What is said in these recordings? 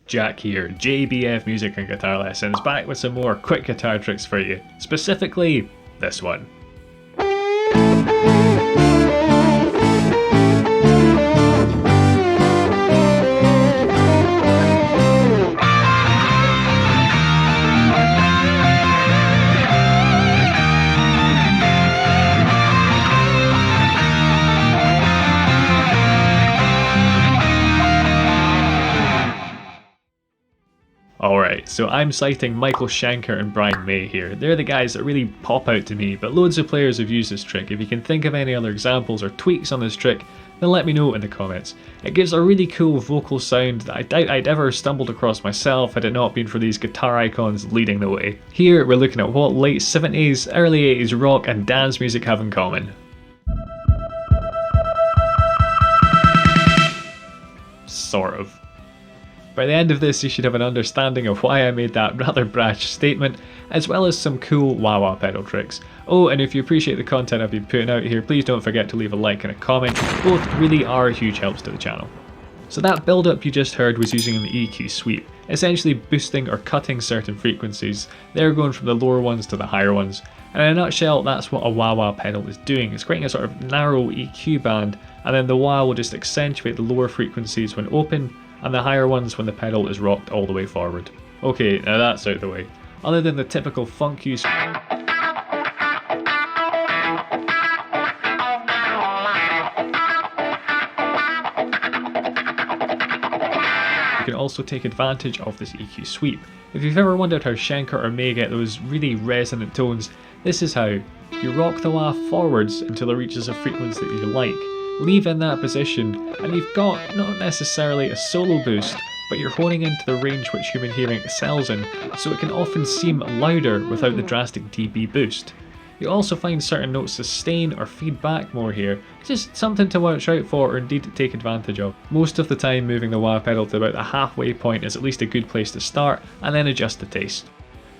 Jack here, JBF Music and Guitar Lessons, back with some more quick guitar tricks for you, specifically this one. Alright, so I'm citing Michael Schenker and Brian May here. They're the guys that really pop out to me, but loads of players have used this trick. If you can think of any other examples or tweaks on this trick, then let me know in the comments. It gives a really cool vocal sound that I doubt I'd ever stumbled across myself had it not been for these guitar icons leading the way. Here we're looking at what late 70s, early 80s rock and dance music have in common. Sort of. By the end of this you should have an understanding of why I made that rather brash statement, as well as some cool wah-wah pedal tricks. Oh, and if you appreciate the content I've been putting out here, please don't forget to leave a like and a comment. Both really are huge helps to the channel. So that build up you just heard was using an EQ sweep, essentially boosting or cutting certain frequencies. They're going from the lower ones to the higher ones. And in a nutshell, that's what a wah-wah pedal is doing. It's creating a sort of narrow EQ band, and then the wah will just accentuate the lower frequencies when open, and the higher ones when the pedal is rocked all the way forward. Okay, now that's out of the way. Other than the typical funk use, you can also take advantage of this EQ sweep. If you've ever wondered how Schenker or May get those really resonant tones, this is how. You rock the wah forwards until it reaches a frequency that you like. Leave in that position, and you've got not necessarily a solo boost, but you're honing into the range which human hearing excels in, so it can often seem louder without the drastic dB boost. You also find certain notes sustain or feed back more here, just something to watch out for or indeed to take advantage of. Most of the time moving the wah pedal to about the halfway point is at least a good place to start, and then adjust the taste.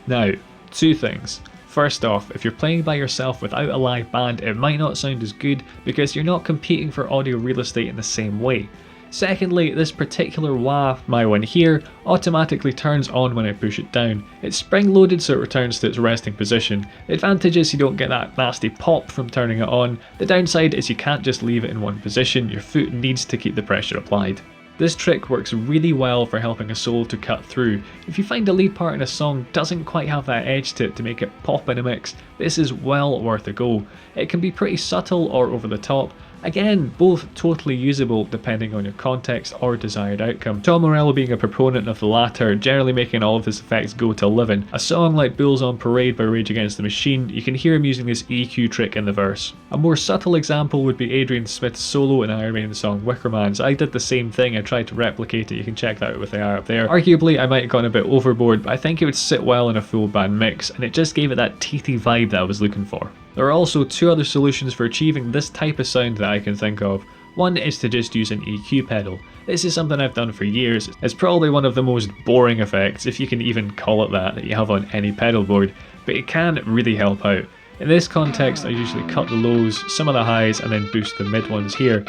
Now, two things. First off, if you're playing by yourself without a live band, it might not sound as good because you're not competing for audio real estate in the same way. Secondly, this particular wah, my one here, automatically turns on when I push it down. It's spring loaded so it returns to its resting position. The advantage is you don't get that nasty pop from turning it on. The downside is you can't just leave it in one position, your foot needs to keep the pressure applied. This trick works really well for helping a solo to cut through. If you find a lead part in a song doesn't quite have that edge to it to make it pop in a mix, this is well worth a go. It can be pretty subtle or over the top. Again, both totally usable depending on your context or desired outcome. Tom Morello being a proponent of the latter, generally making all of his effects go to 11. A song like Bulls on Parade by Rage Against the Machine, you can hear him using this EQ trick in the verse. A more subtle example would be Adrian Smith's solo in Iron Maiden's song Wicker Man. So I did the same thing, I tried to replicate it, you can check that out with the eye up there. Arguably I might have gone a bit overboard, but I think it would sit well in a full band mix, and it just gave it that teethy vibe that I was looking for. There are also two other solutions for achieving this type of sound that I can think of. One is to just use an EQ pedal. This is something I've done for years. It's probably one of the most boring effects, if you can even call it that you have on any pedal board, but it can really help out. In this context I usually cut the lows, some of the highs, and then boost the mid ones here.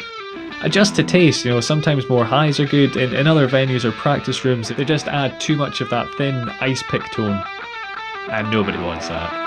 Adjust to taste, sometimes more highs are good. In other venues or practice rooms they just add too much of that thin ice pick tone, and nobody wants that.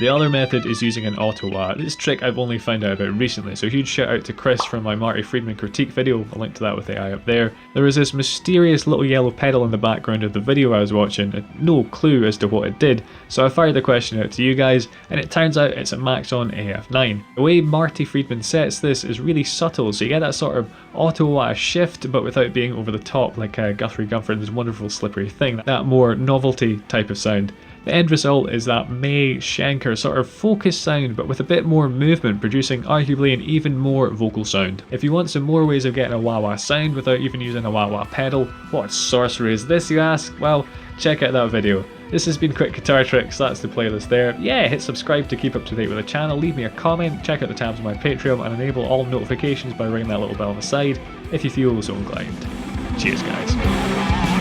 The other method is using an auto wah. This trick I've only found out about recently, so huge shout out to Chris from my Marty Friedman critique video, I'll link to that with AI up there. There was this mysterious little yellow pedal in the background of the video I was watching, and no clue as to what it did, so I fired the question out to you guys, and it turns out it's a Maxon AF9. The way Marty Friedman sets this is really subtle, so you get that sort of auto wah shift, but without being over the top like Guthrie Gumford's wonderful slippery thing, that more novelty type of sound. The end result is that May Schenker sort of focused sound, but with a bit more movement, producing arguably an even more vocal sound. If you want some more ways of getting a wah-wah sound without even using a wah-wah pedal, what sorcery is this, you ask? Well, check out that video. This has been Quick Guitar Tricks, that's the playlist there. Yeah, hit subscribe to keep up to date with the channel, leave me a comment, check out the tabs on my Patreon, and enable all notifications by ringing that little bell on the side if you feel so inclined. Cheers, guys.